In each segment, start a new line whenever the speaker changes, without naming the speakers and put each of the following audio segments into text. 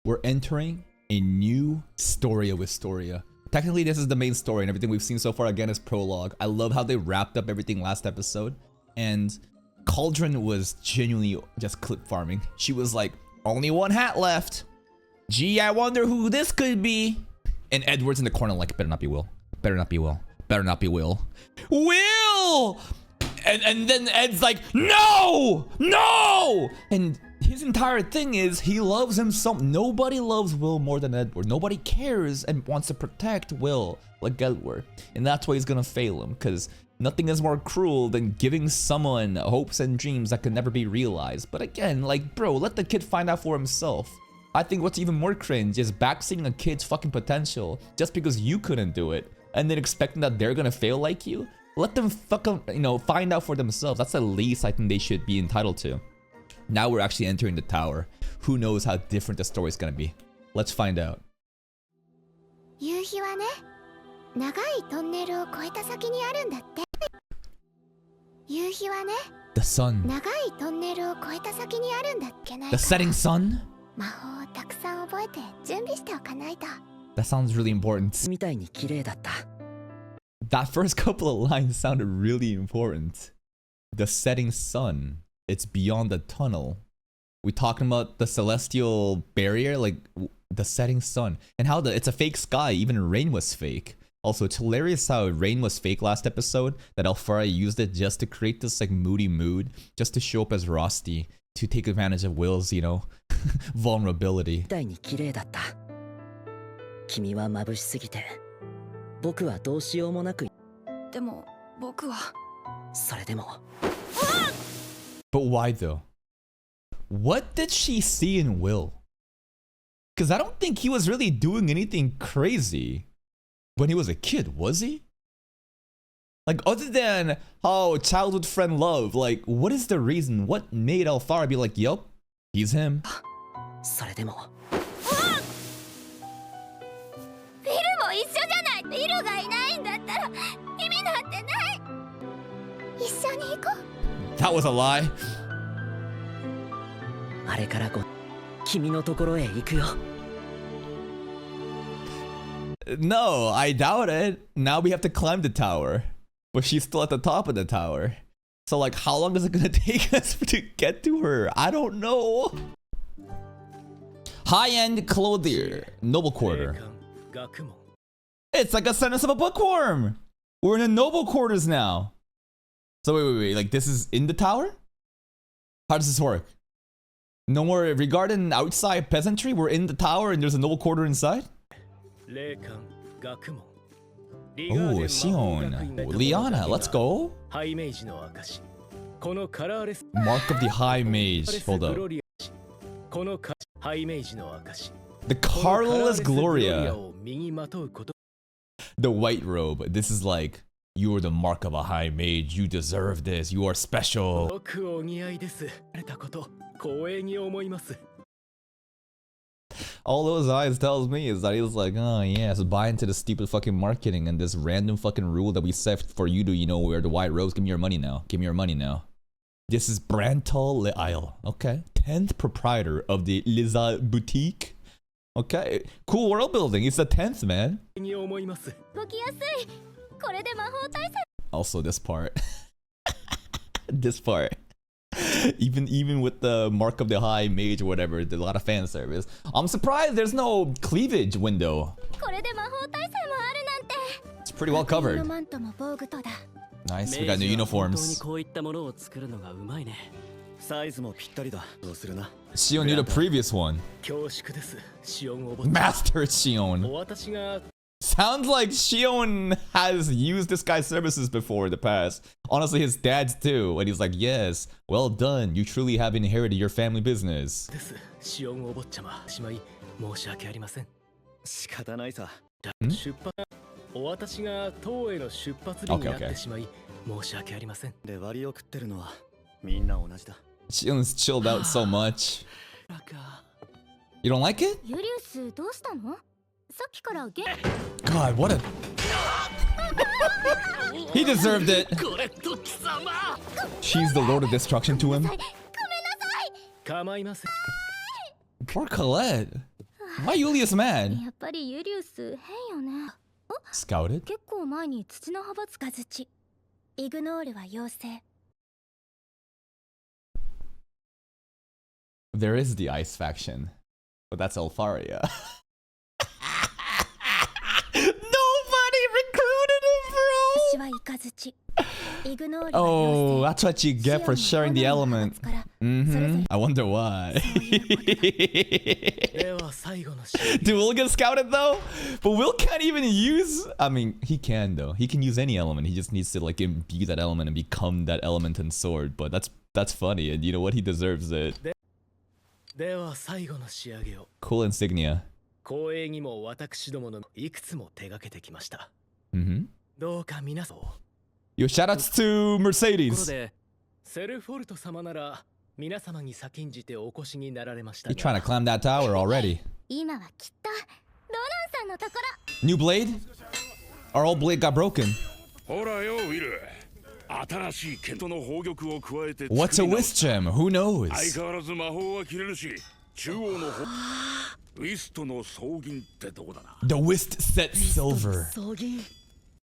We're entering a new story of Wistoria. Technically, this is the main story, and everything we've seen so far again is prologue. I love how they wrapped up everything last episode, and Cauldron was genuinely just clip farming. She was like, only one hat left. Gee, I wonder who this could be. And Edward's in the corner like, better not be Will. Better not be Will. Better not be Will. Will! And then Ed's like, no! No! And his entire thing is he loves him so. Nobody loves Will more than Edward. Nobody cares and wants to protect Will like Edward. And that's why he's gonna fail him, because nothing is more cruel than giving someone hopes and dreams that can never be realized. But again, like, bro, let the kid find out for himself. I think what's even more cringe is backseating a kid's fucking potential just because you couldn't do it, and then expecting that they're gonna fail like you. Let them fucking, find out for themselves. That's the least I think they should be entitled to. Now we're actually entering the tower. Who knows how different the story's gonna be? Let's find out. The sun. The setting sun? That sounds really important. That first couple of lines sounded really important. The setting sun. It's beyond the tunnel. We talking about the celestial barrier, like the setting sun, and how it's a fake sky. Even rain was fake. Also, it's hilarious how rain was fake last episode. That ELFARIA used it just to create this like moody mood, just to show up as Rusty to take advantage of Will's, vulnerability. But why though? What did she see in Will? Because I don't think he was really doing anything crazy when he was a kid, was he? Like, other than, oh, childhood friend love, like, what is the reason? What made ELFARIA be like, yup, he's him? That was a lie. No, I doubt it. Now we have to climb the tower. But she's still at the top of the tower. So like, how long is it gonna take us to get to her? I don't know. High-end clothier. Noble quarter. It's like a sentence of a bookworm. We're in the noble quarters now. So wait. Like, this is in the tower? How does this work? No more regarding outside peasantry? We're in the tower and there's a noble quarter inside? Oh, Sion. Liana, let's go. Mark of the High Mage. Hold up. The Carless Gloria. The white robe. This is like, you are the mark of a high mage. You deserve this. You are special. All those eyes tells me is that he was like, oh yeah, so buy into the stupid fucking marketing and this random fucking rule that we set for you to, wear the white robes. Give me your money now. Give me your money now. This is Brantal Le Isle. Okay. 10th proprietor of the Liza Boutique. Okay. Cool world building. It's the 10th, man. Also, this part. This part. Even with the mark of the high mage or whatever, there's a lot of fan service. I'm surprised there's no cleavage window. It's pretty well covered. Nice, we got new uniforms. Shion knew the previous one. Master Shion. Sounds like Shion has used this guy's services before in the past. Honestly, his dad's too. And he's like, yes, well done. You truly have inherited your family business. Okay. Shion's chilled out so much. You don't like it? God, what a... He deserved it. She's the Lord of Destruction to him. Poor Colette. Why Julius mad?
やっぱりユリウス変よね。
Scouted?
結構前に土の派閥がづち。イグノールは妖精。
There is the ice faction, but that's Elfaria. Nobody recruited him, bro!
私はイカづち。イグノールは
Oh,
妖精。
that's what you get for sharing the element. I wonder why. Dude, Will get scouted though? But Will can't even use... I mean, he can though. He can use any element. He just needs to like imbue that element and become that element and sword. But that's funny, and you know what? He deserves it. Cool insignia. Yo, shoutouts to Mercedes. You're trying to climb that tower already.
今はきっとロランさんのところ。
New blade? Our old blade got broken. What's a whisk gem? Who knows? The whisk set silver.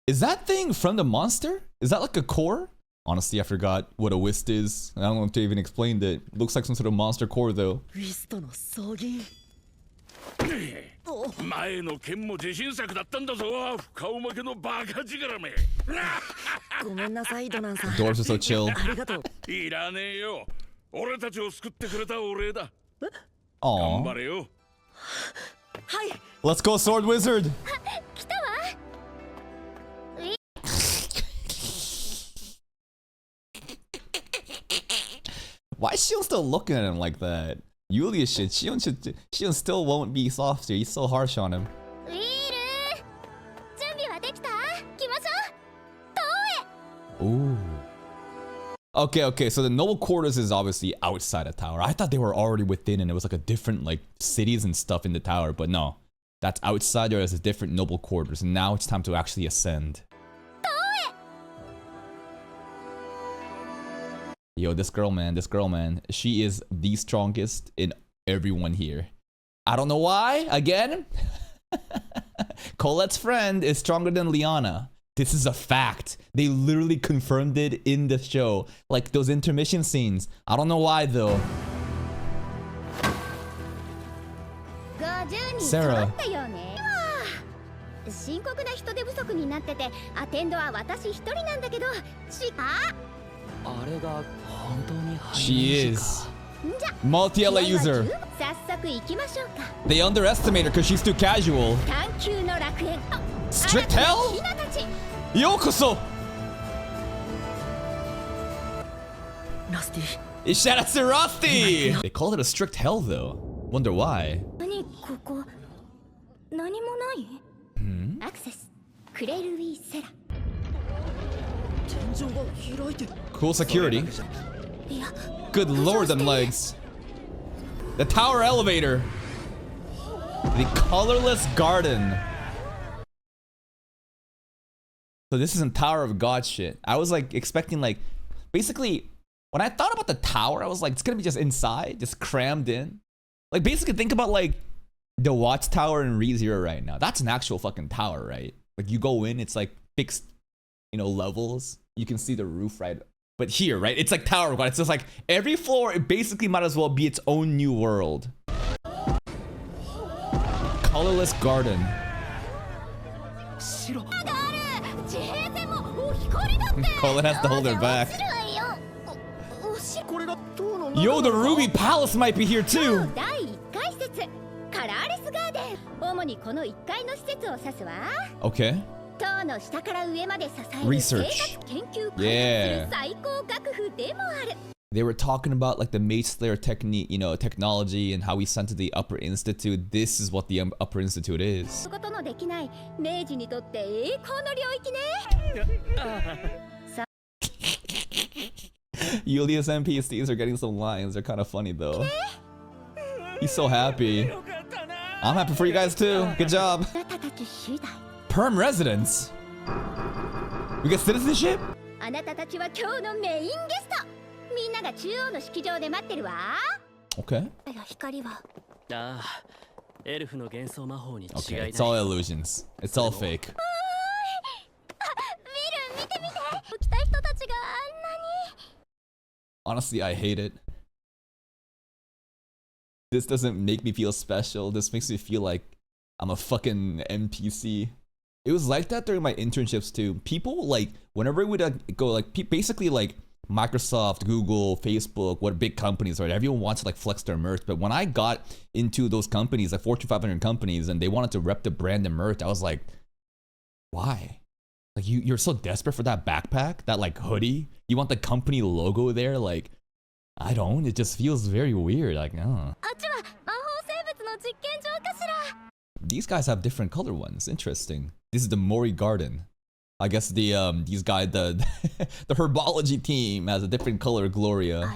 Is that thing from the monster? Is that like a core? Honestly, I forgot what a whisk is. I don't know if they even explained it. Looks like some sort of monster core though. Doors are so chill. Aww. Let's go, Sword Wizard!
来たわ。
Why is Shion still looking at him like that? Yulia shit. Shion still won't be soft here. He's so harsh on him. Ooh. Okay, so the noble quarters is obviously outside the tower. I thought they were already within and it was like a different like cities and stuff in the tower, but no. That's outside. There is a different noble quarters, and now it's time to actually ascend. Yo, this girl, man. She is the strongest in everyone here. I don't know why. Again, Colette's friend is stronger than Liana. This is a fact. They literally confirmed it in the show. Like those intermission scenes. I don't know why though. Sarah. 深刻な人手不足になってて、アテンドは私一人なんだけど、She is. Multi-LA user. They underestimate her because she's too casual. Strict hell? Yokoso! Shout out to Rusty! They called it a strict hell though. Wonder why. Cool security. Good lord, them legs. The tower elevator. The colorless garden. So this isn't Tower of God shit. I was like expecting like, basically, when I thought about the tower, I was like, it's gonna be just inside, just crammed in. Like basically think about like the Watchtower in ReZero right now. That's an actual fucking tower, right? Like you go in, it's like fixed, you know, levels. You can see the roof, right? But here, right? It's like Tower of God. It's just like every floor, it basically might as well be its own new world. Colorless garden. Colin has to hold her back. Yo, the Ruby Palace might be here too. Okay. Research. Yeah. They were talking about like the Mage Slayer technique, you know, technology and how we sent to the Upper Institute. This is what the Upper Institute is. Yulia's NPCs are getting some lines. They're kind of funny though. He's so happy. I'm happy for you guys too. Good job. Perm residence. We get citizenship? Okay. Okay, it's all illusions. It's all fake.
見て見て来た人たちがあんなに
Honestly, I hate it. This doesn't make me feel special. This makes me feel like I'm a fucking NPC. It was like that during my internships too. People like whenever we would go like basically like Microsoft, Google, Facebook, what big companies, right? Everyone wants to like flex their merch. But when I got into those companies, like Fortune 500 companies, and they wanted to rep the brand and merch, I was like, why? Like you're so desperate for that backpack, that like hoodie. You want the company logo there, like. I don't. It just feels very weird. Like, oh. These guys have different color ones. Interesting. This is the Mori Garden. I guess the these guys the the herbology team has a different color Gloria.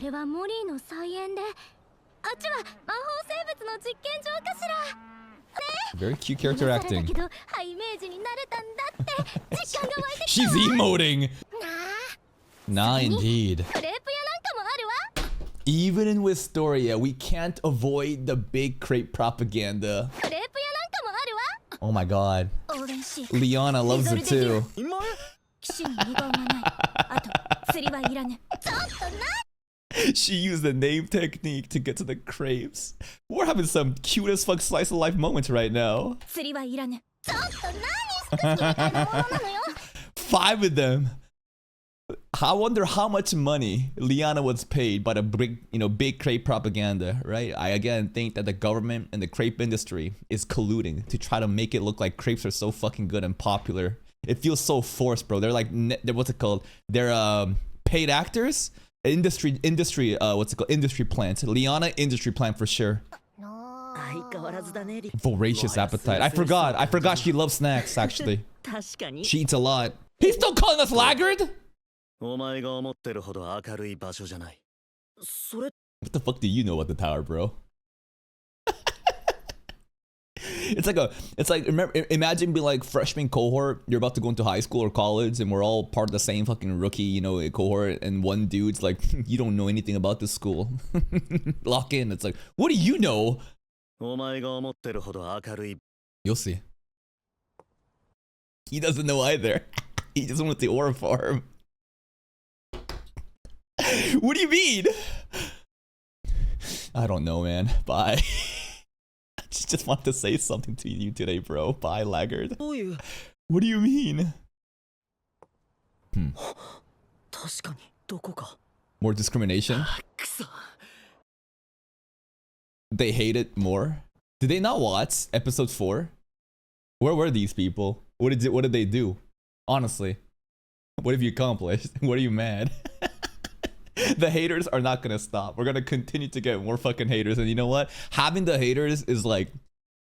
Very cute character acting. She's emoting. Nah, indeed. Even in Wistoria, we can't avoid the big crepe propaganda. Oh my god. Liana loves it too. She used the name technique to get to the crepes. We're having some cute as fuck slice of life moments right now. 5 of them. I wonder how much money Liana was paid by the big crepe propaganda, right? I again think that the government and the crepe industry is colluding to try to make it look like crepes are so fucking good and popular. It feels so forced, bro. They're like, what's it called? They're paid actors, industry what's it called? Industry plant. Liana industry plant for sure. Voracious appetite. I forgot she loves snacks actually. She eats a lot. He's still calling us laggard? What the fuck do you know about the tower, bro? Imagine being like freshman cohort, you're about to go into high school or college, and we're all part of the same fucking rookie, cohort, and one dude's like, you don't know anything about this school. Lock in. It's like, what do you know? You'll see. He doesn't know either. He just went to the aura farm. What do you mean? I don't know, man. Bye. I just want to say something to you today, bro. Bye, laggard. What do you mean? More discrimination? They hate it more? Did they not watch episode 4? Where were these people? What did they do? Honestly. What have you accomplished? What are you mad? The haters are not gonna stop. We're gonna continue to get more fucking haters. And you know what? Having the haters is like,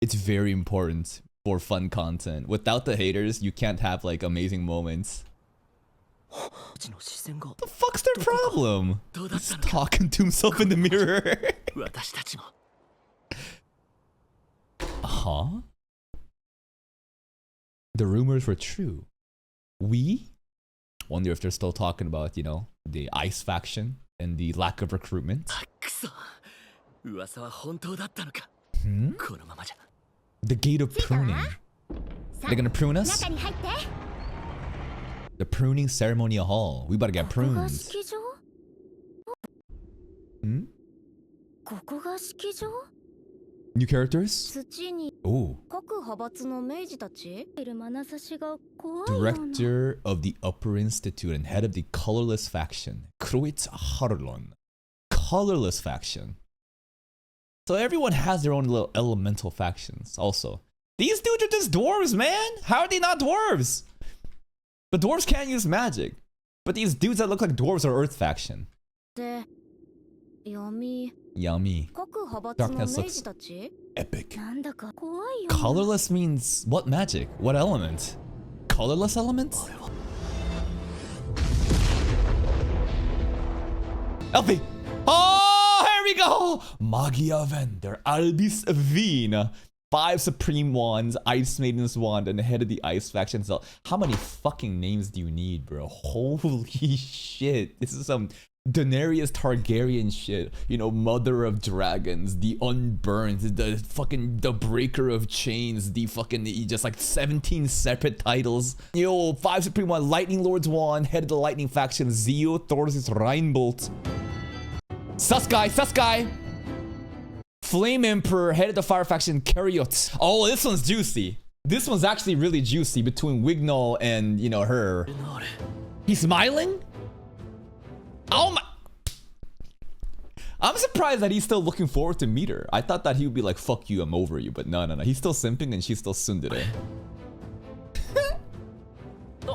it's very important for fun content. Without the haters, you can't have like amazing moments. What the fuck's their problem? He's talking to himself in the mirror. Huh? The rumors were true. We? Wonder if they're still talking about, the ice faction and the lack of recruitment. The gate of pruning. They're gonna prune us? The pruning ceremonial hall. We better get pruned. New characters? Ooh. Director of the Upper Institute and head of the colorless faction. Kruitz Harlon. Colorless faction. So everyone has their own little elemental factions also. These dudes are just dwarves, man! How are they not dwarves? The dwarves can't use magic. But these dudes that look like dwarves are Earth faction. Yummy. Darkness looks epic. Colorless means what magic? What element? Colorless elements? Elfie! Oh, here we go! Magia Vendor, Albis Vina. 5 Supreme Wands, Ice Maiden's Wand, and the head of the Ice Faction. So how many fucking names do you need, bro? Holy shit. This is some Daenerys Targaryen shit, you know, mother of dragons, the unburned, the breaker of chains, the fucking just like 17 separate titles. Yo, 5 Supreme One, Lightning Lord's Wand, head of the Lightning faction, Zeo Thor's Reinbolt. Suskai. Flame Emperor, head of the fire faction, Karyot. Oh, this one's juicy. This one's actually really juicy between Wignall and, you know, her. He's smiling? Oh my. I'm surprised that he's still looking forward to meet her. I thought that he would be like, fuck you, I'm over you. But no. He's still simping and she's still tsundere.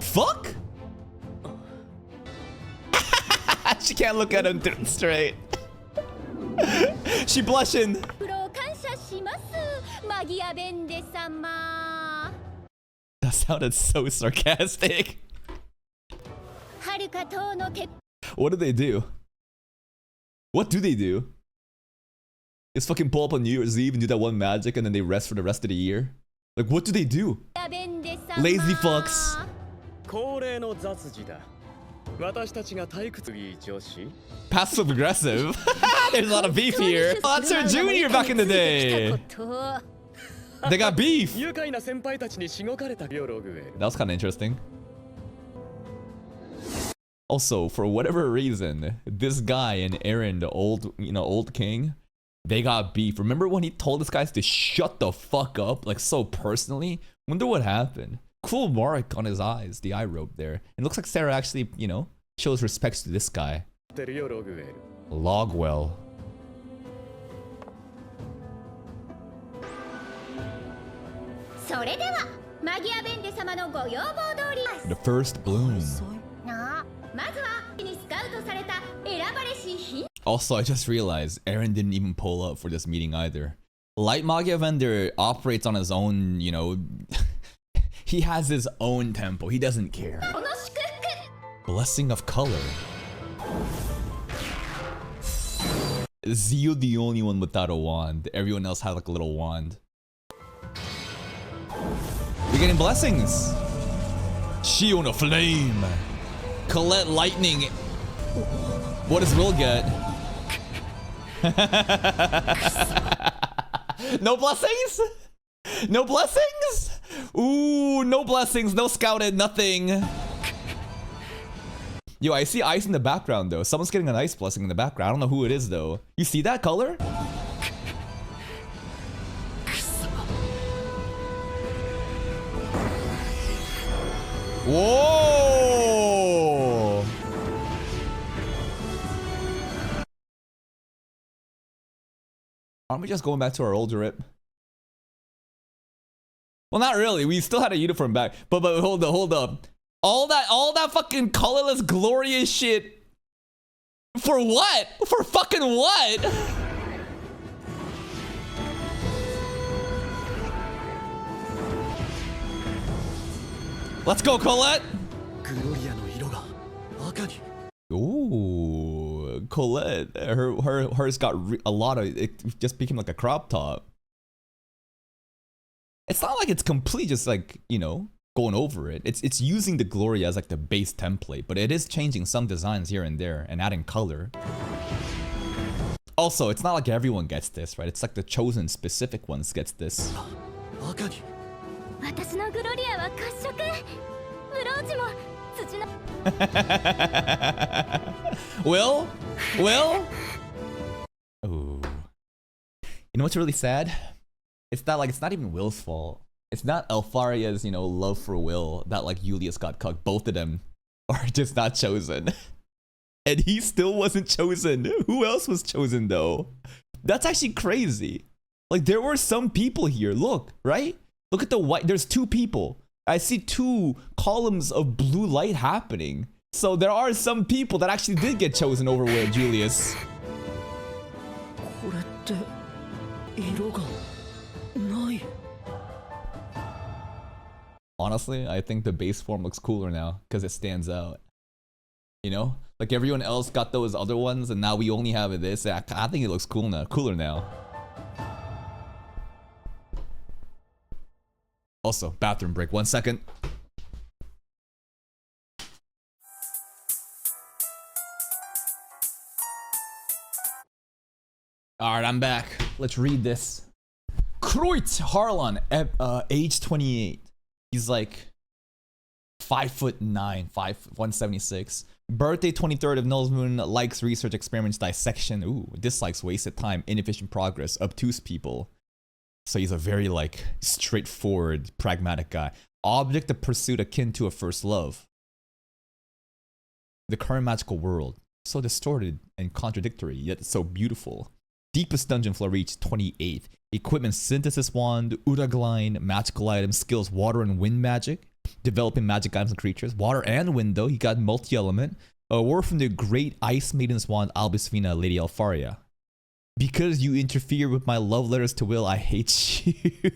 Fuck? She can't look at him straight. She blushing. That sounded so sarcastic. What do they do? What do they do? Just fucking pull up on New Year's Eve and do that one magic and then they rest for the rest of the year? Like, what do they do? Lazy fucks. Passive aggressive. There's a lot of beef here. Oh, that's her junior back in the day. They got beef. That was kind of interesting. Also, for whatever reason, this guy and Eren, the old king, they got beef. Remember when he told this guys to shut the fuck up, like so personally? Wonder what happened. Cool mark on his eyes, the eye rope there. It looks like Sarah actually, you know, shows respects to this guy. Logwell. The first bloom. Also, I just realized Eren didn't even pull up for this meeting either. Light Magia Vendor operates on his own, you know, he has his own tempo. He doesn't care. Blessing of color. Zeo the only one without a wand. Everyone else had like a little wand. We're getting blessings. Shion of Flame. Colette Lightning. What does Will get? No blessings? No blessings? Ooh, no blessings, no scouted, nothing. Yo, I see ice in the background though. Someone's getting an ice blessing in the background. I don't know who it is though. You see that color? Whoa! Aren't we just going back to our old drip? Well, not really. We still had a uniform back. But hold up. All that fucking colorless, glorious shit. For what? For fucking what? Let's go, Colette. Ooh, Colette. Hers got a lot of. It just became like a crop top. It's not like it's complete, just like, you know, going over it. It's using the Gloria as like the base template, but it is changing some designs here and there and adding color. Also, it's not like everyone gets this, right? It's like the chosen specific ones gets this. Will? Ooh. You know what's really sad? It's not even Will's fault. It's not Elfaria's, you know, love for Will that like Julius got cucked. Both of them are just not chosen. And he still wasn't chosen. Who else was chosen though? That's actually crazy. Like there were some people here. Look, right? Look at the white. There's 2 people. I see 2 columns of blue light happening. So there are some people that actually did get chosen over Will Julius. Honestly, I think the base form looks cooler now because it stands out. You know, like everyone else got those other ones, and now we only have this. I think it looks cool now, cooler now. Also, bathroom break. 1 second. I'm back. Let's read this. Kreutz Harlan, age 28. He's like 5'9", 176. Birthday 23rd of Null's Moon. Likes research, experiments, dissection. Ooh, dislikes wasted time, inefficient progress, obtuse people. So he's a very like straightforward, pragmatic guy. Object of pursuit akin to a first love. The current magical world, so distorted and contradictory, yet so beautiful. Deepest dungeon floor reach, 28th. Equipment synthesis wand, Uragline, magical items, skills water and wind magic. Developing magic items and creatures. Water and wind though, he got multi-element. A word from the great ice maiden's wand, Albusvina, Lady ELFARIA. Because you interfere with my love letters to Will, I hate you.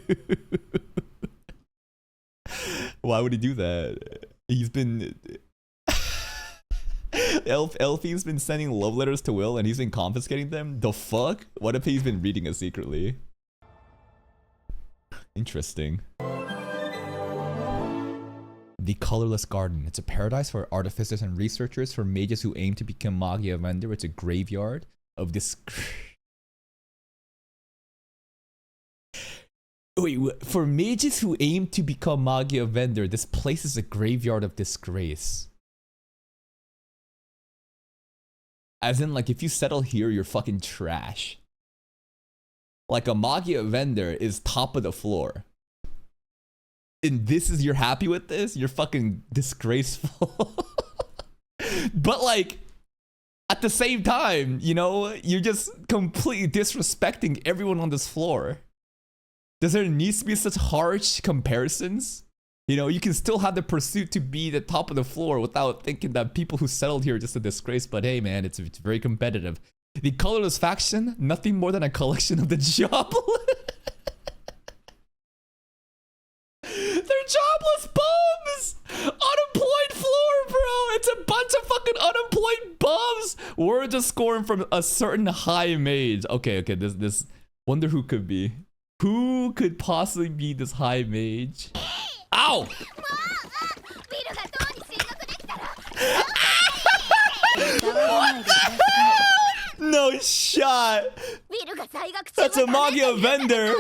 Why would he do that? He's been... Elfie's been sending love letters to Will and he's been confiscating them? The fuck? What if he's been reading it secretly? Interesting. The Colorless Garden. It's a paradise for artificers and researchers, for mages who aim to become Magia Vendor. It's a graveyard of this... Wait, for mages who aim to become Magia Vendor, this place is a graveyard of disgrace. As in, like, if you settle here, you're fucking trash. Like, a Magia Vendor is top of the floor. And this is, you're happy with this? You're fucking disgraceful. But, like, at the same time, you know, you're just completely disrespecting everyone on this floor. Does there need to be such harsh comparisons? You know, you can still have the pursuit to be the top of the floor without thinking that people who settled here are just a disgrace. But hey, man, it's very competitive. The Colorless Faction, nothing more than a collection of the jobless. They're jobless bums! Unemployed floor, bro! It's a bunch of fucking unemployed bums! Words are scoring from a certain high mage. Okay, this... Wonder who could be. Who could possibly be this high mage? Ow! No shot! That's a Magia Vendor!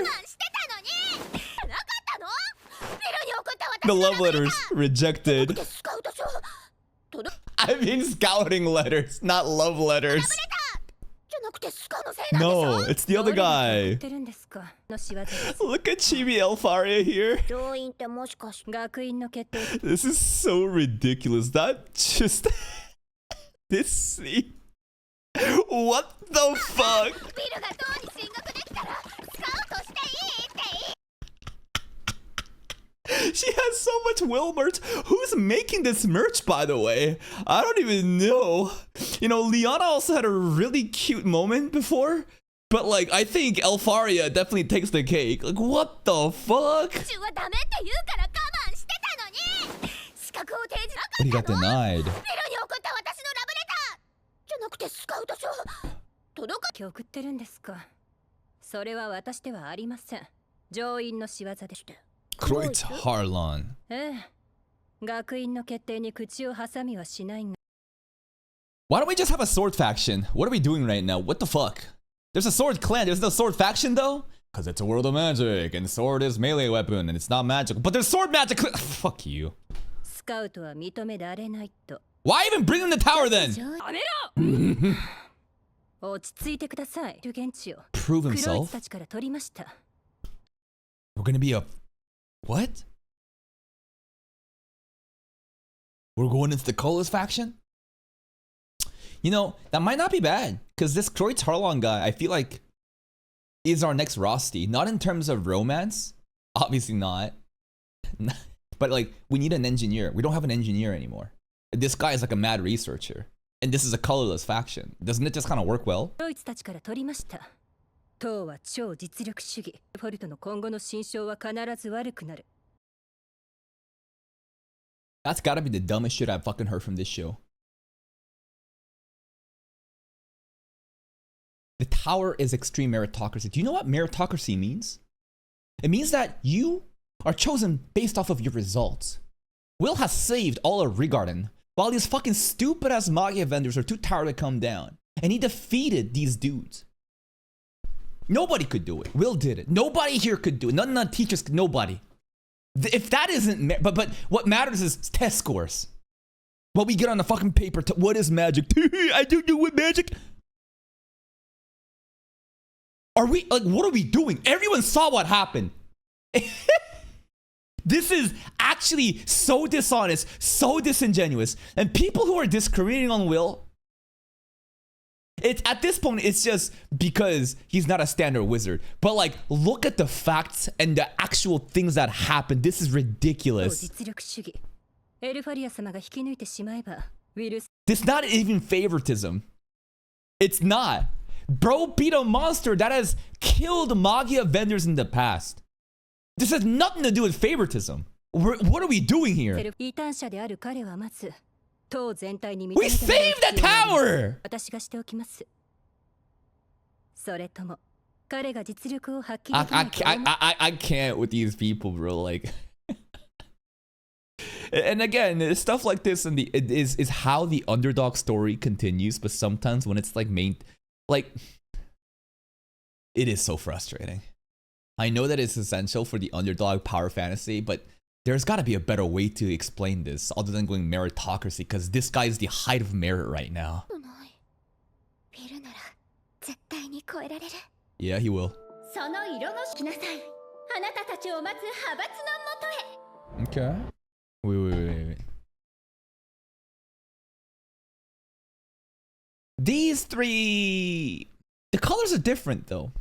The love letters rejected. I mean scouting letters, not love letters. No, it's the other guy. Look at Chibi ELFARIA here. This is so ridiculous. That just... this scene. What the fuck? She has so much Will merch. Who's making this merch, by the way? I don't even know. You know, Liana also had a really cute moment before. But, like, I think ELFARIA definitely takes the cake. Like, what the fuck? He got denied. Kreutz Harlan. Why don't we just have a sword faction? What are we doing right now? What the fuck? There's a sword clan. There's no sword faction though? Because it's a world of magic and sword is melee weapon and it's not magical. But there's sword magic. Fuck you. Why even bring him to the tower then? Prove himself? We're gonna be a... What? We're going into the Colorless faction? You know, that might not be bad. Because this Kreutz Harlan guy, I feel like, is our next Rosti. Not in terms of romance. Obviously not. But like, we need an engineer. We don't have an engineer anymore. This guy is like a mad researcher. And this is a colorless faction. Doesn't it just kind of work well? That's gotta be the dumbest shit I've fucking heard from this show. The tower is extreme meritocracy. Do you know what meritocracy means? It means that you are chosen based off of your results. Will has saved all of Rigarden, while these fucking stupid ass Magia vendors are too tired to come down. And he defeated these dudes. Nobody could do it. Will did it. Nobody here could do it. None of the teachers, nobody. If that isn't, but what matters is test scores. What we get on the fucking paper. What is magic? I don't know what magic. Are we, like, what are we doing? Everyone saw what happened. This is actually so dishonest, so disingenuous. And people who are discriminating on Will, it's at this point, it's just because he's not a standard wizard. But like, look at the facts and the actual things that happened. This is ridiculous. This not even favoritism. It's not. Bro beat a monster that has killed Magia vendors in the past. This has nothing to do with favoritism. What are we doing here? We saved the tower! I can't with these people, bro. Like, and again, stuff like this and is how the underdog story continues. But sometimes when it's like like, it is so frustrating. I know that it's essential for the underdog power fantasy, but there's got to be a better way to explain this other than going meritocracy, because this guy is the height of merit right now. Yeah, he will. Okay. Wait. These three... The colors are different, though.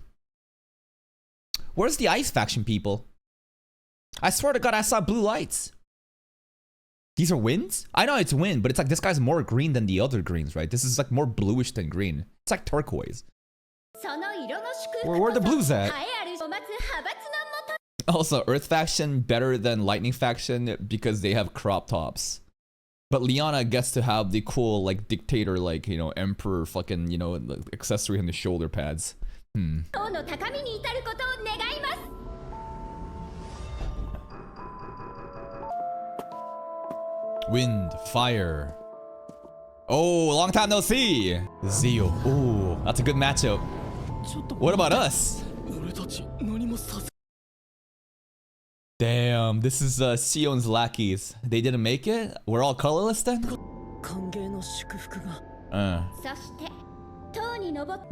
Where's the ice faction people? I swear to God, I saw blue lights. These are winds? I know it's wind, but it's like this guy's more green than the other greens, right? This is like more bluish than green. It's like turquoise. Where are the blues at? Also, Earth faction better than Lightning faction because they have crop tops. But Liana gets to have the cool, like, dictator, like, you know, emperor fucking, you know, accessory on the shoulder pads. Wind, fire. Oh, long time no see. Zeal. Ooh, that's a good matchup. What about us? Damn, this is Sion's lackeys. They didn't make it? We're all colorless then?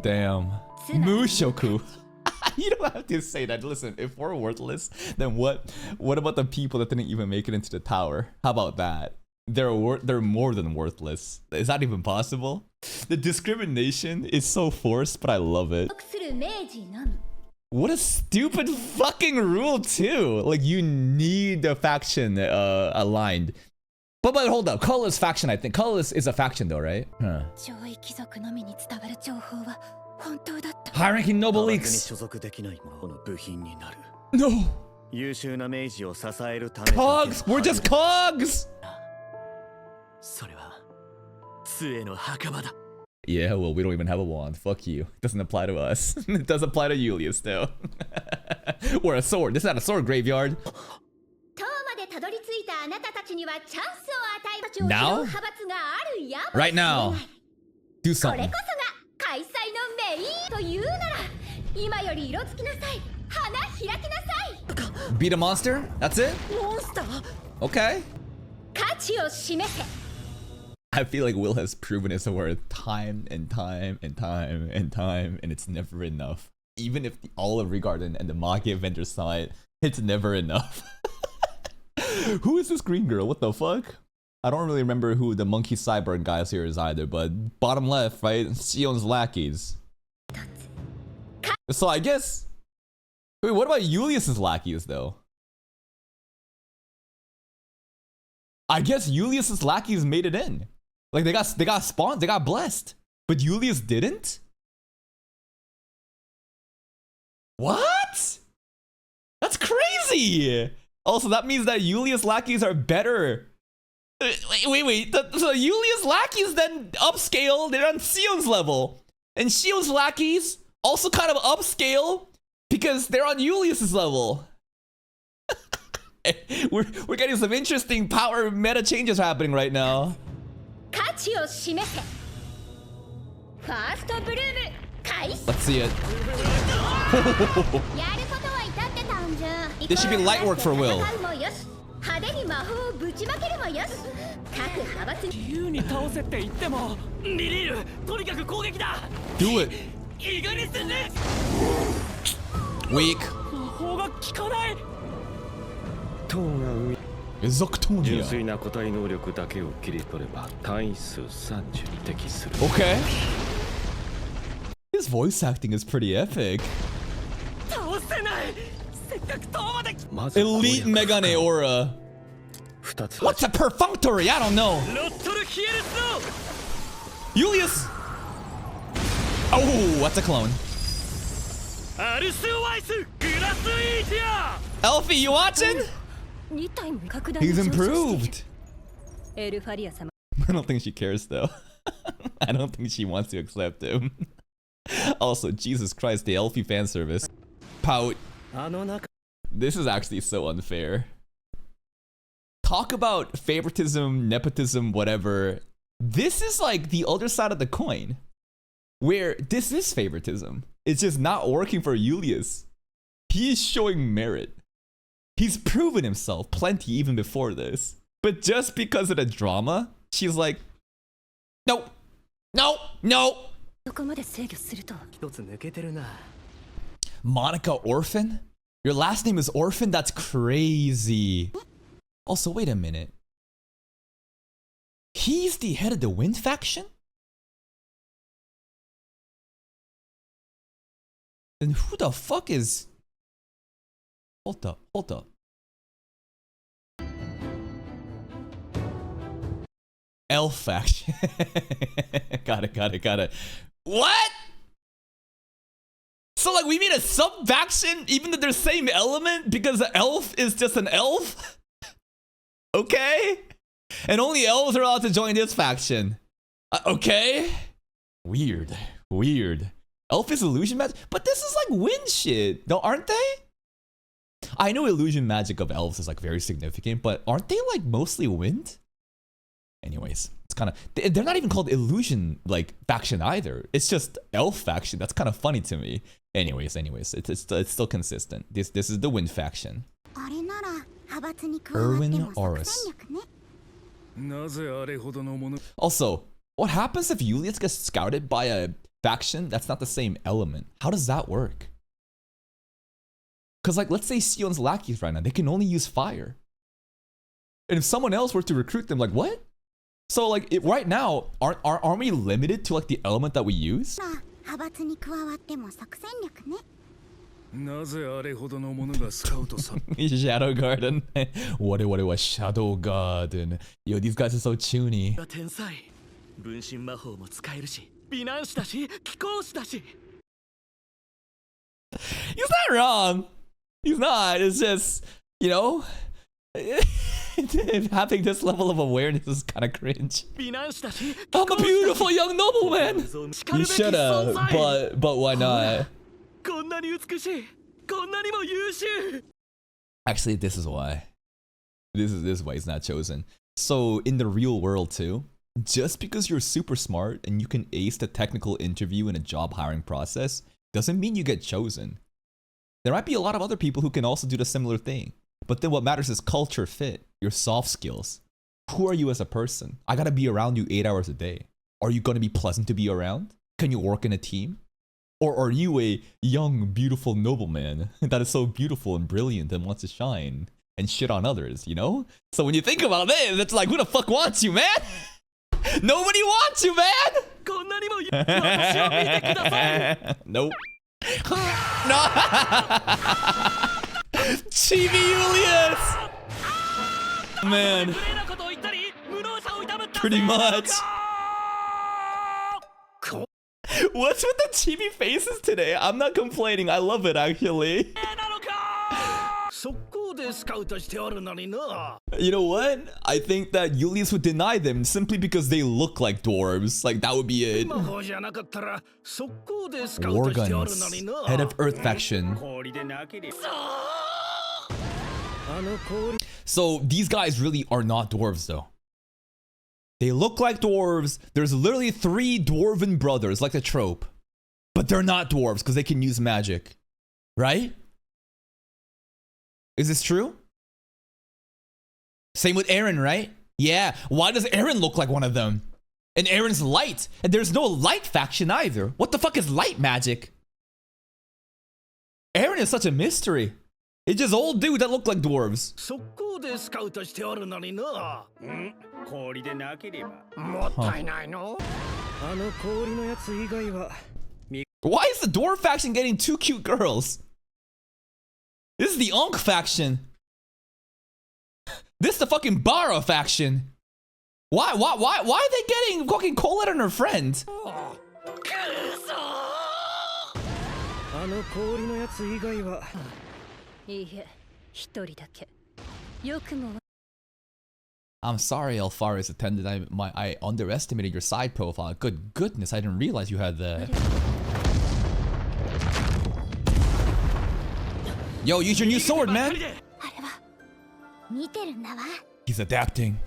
Damn. Mushoku. You don't have to say that. Listen, if we're worthless, then what about the people that didn't even make it into the tower? How about that? They're more than worthless. Is that even possible? The discrimination is so forced, but I love it. What a stupid fucking rule too. Like, you need the faction aligned. But hold up, colorless faction, I think. Colorless is a faction though, right? Huh. High ranking noble leaks. No. Cogs! We're just cogs! Yeah, well, we don't even have a wand. Fuck you. It doesn't apply to us. It does apply to Julius, though. Or a sword. This is not a sword graveyard. Now? Right now. Do something. Beat a monster? That's it? Okay. I feel like Will has proven his worth time and time and time and time, and it's never enough. Even if the Olive Garden and the Magia vendor saw it, it's never enough. Who is this green girl? What the fuck? I don't really remember who the monkey cyborg guys here is either, but bottom left, right? Sion's lackeys. So I guess... Wait, what about Julius's lackeys though? I guess Julius's lackeys made it in. Like, they got spawned, they got blessed. But Julius didn't? What? That's crazy! Also, that means that Julius lackeys are better. Wait. So Julius lackeys then upscale, they're on Sion's level. And Sion's lackeys also kind of upscale because they're on Julius's level. We're getting some interesting power meta changes happening right now. Let's see it. This should be light work for Will. Do it. Weak. Zoctonia. Okay. His voice acting is pretty epic. Elite Megane Aura. What's a perfunctory? I don't know. Julius. Oh, that's a clone. Elfie, you watching? He's improved. I don't think she cares though. I don't think she wants to accept him. Also, Jesus Christ, the Elfie fan service. Pout. This is actually so unfair. Talk about favoritism, nepotism, whatever. This is like the other side of the coin. Where this is favoritism. It's just not working for Julius. He is showing merit. He's proven himself plenty even before this. But just because of the drama, she's like, nope, no, no. Monica Orphan? Your last name is Orphan? That's crazy. Also, wait a minute. He's the head of the Wind faction? Then who the fuck is... Hold up, hold up. Elf faction. Got it. What? So like we made a sub-faction even though they're the same element because the elf is just an elf? Okay. And only elves are allowed to join this faction. Okay. Weird. Elf is illusion magic, but this is like wind shit, though, aren't they? I know illusion magic of elves is like very significant, but aren't they like mostly wind? Anyways, it's kind of, they're not even called illusion like faction either. It's just elf faction. That's kind of funny to me. Anyways, it's still consistent. This is the wind faction. Erwin Oris. Also, what happens if Julius gets scouted by a faction that's not the same element? How does that work? Because like, let's say Sion's lackeys right now, they can only use fire. And if someone else were to recruit them, like what? So like, right now, aren't we limited to like the element that we use? Shadow Garden. What Shadow Garden? Yo, these guys are so chuny. He's not wrong. He's not. It's just, you know, having this level of awareness is kind of cringe. I'm a beautiful young nobleman. You should have, but why not? Actually, this is why. This is why he's not chosen. So in the real world too, just because you're super smart and you can ace the technical interview in a job hiring process doesn't mean you get chosen. There might be a lot of other people who can also do the similar thing. But then what matters is culture fit, your soft skills. Who are you as a person? I gotta be around you 8 hours a day. Are you gonna be pleasant to be around? Can you work in a team? Or are you a young, beautiful nobleman that is so beautiful and brilliant and wants to shine and shit on others, you know? So when you think about this, it's like, who the fuck wants you, man? Nobody wants you, man! Nope. No. Chibi Julius! Man. Pretty much. What's with the chibi faces today? I'm not complaining. I love it, actually. You know what? I think that Julius would deny them simply because they look like dwarves. Like, that would be it. Warguns, head of Earth faction. So, these guys really are not dwarves, though. They look like dwarves. There's literally 3 dwarven brothers, like the trope. But they're not dwarves because they can use magic. Right? Is this true? Same with Eren, right? Yeah. Why does Eren look like one of them? And Eren's light. And there's no light faction either. What the fuck is light magic? Eren is such a mystery. It's just old dudes that look like dwarves. Why is the dwarf faction getting 2 cute girls? This is the Unk faction. This is the fucking Bara faction. Why are they getting fucking Colette and her friend? I'm sorry, Elfaria's attendant. I underestimated your side profile. Good goodness, I didn't realize you had that. Yo, use your new sword, man. He's adapting.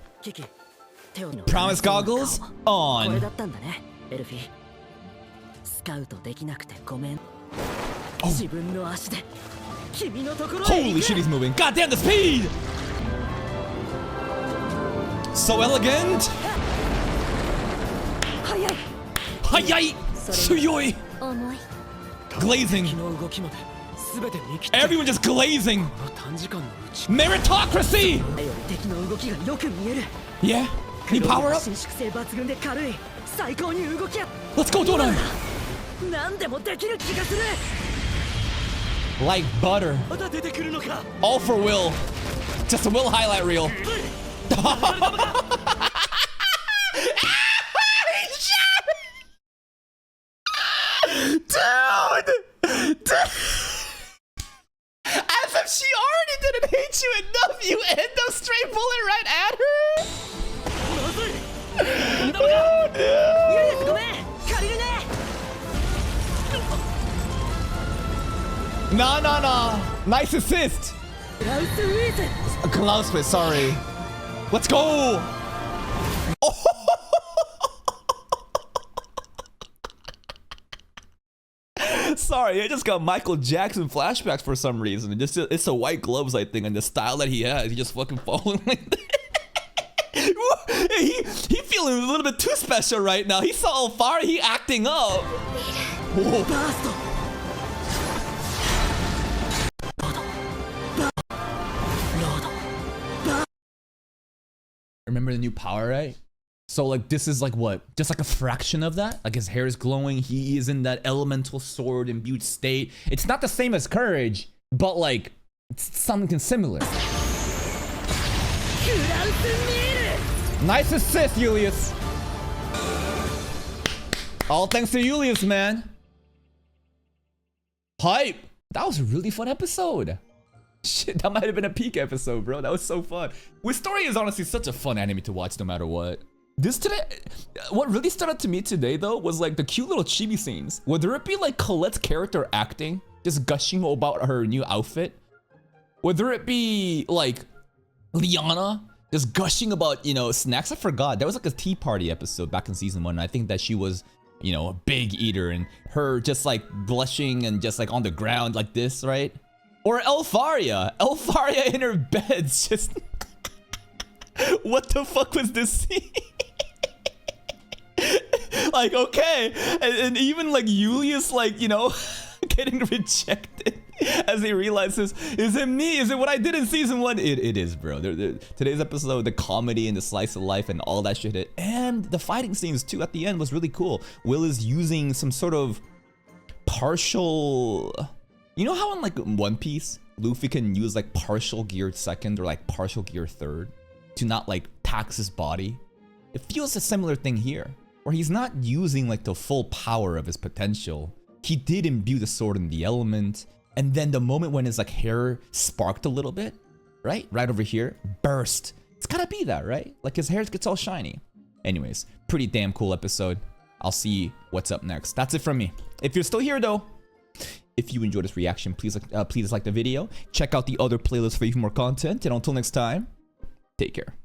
Promise goggles on. Oh. Holy shit, he's moving. God damn the speed! So elegant. Hayai. Suyoi. Glazing. Everyone just glazing. Meritocracy. Yeah. Can you power up? Let's go, Donna. Like butter. All for Will. Just a Will highlight reel. Dude! As if she already didn't hate you enough, you end up straight bullet right at her? Oh, no. Nah. Nice assist. Klaus, sorry. Let's go. Oh. Sorry, I just got Michael Jackson flashbacks for some reason. It's the white gloves, I think, and the style that he has. He just fucking falling like that. he feeling a little bit too special right now. He saw Elfaria, he acting up. Whoa. Remember the new power, right? So like this is like what? Just like a fraction of that? Like his hair is glowing, he is in that elemental sword imbued state. It's not the same as courage, but like it's something similar. Nice assist, Julius. All thanks to Julius, man. Hype. That was a really fun episode. Shit, that might have been a peak episode, bro. That was so fun. Wistoria is honestly such a fun anime to watch no matter what. What really stood out to me today, though, was like the cute little chibi scenes. Whether it be like Colette's character acting, just gushing about her new outfit. Whether it be like Liana just gushing about, you know, snacks. I forgot. There was like a tea party episode back in season 1. And I think that she was, you know, a big eater and her just like blushing and just like on the ground like this, right? Or Elfaria in her bed, just what the fuck was this scene? Like, okay, and even like Julius, like, you know, getting rejected as he realizes, is it me? Is it what I did in season 1? It is, bro. Today's episode, the comedy and the slice of life and all that shit, and the fighting scenes too at the end was really cool. Will is using some sort of partial. You know how in like One Piece, Luffy can use like partial geared second or like partial gear third to not like tax his body? It feels a similar thing here, where he's not using like the full power of his potential. He did imbue the sword in the element, and then the moment when his like hair sparked a little bit, right over here, burst. It's gotta be that, right? Like his hair gets all shiny. Anyways, pretty damn cool episode. I'll see what's up next. That's it from me. If you're still here though, if you enjoyed this reaction, please like the video. Check out the other playlists for even more content. And until next time, take care.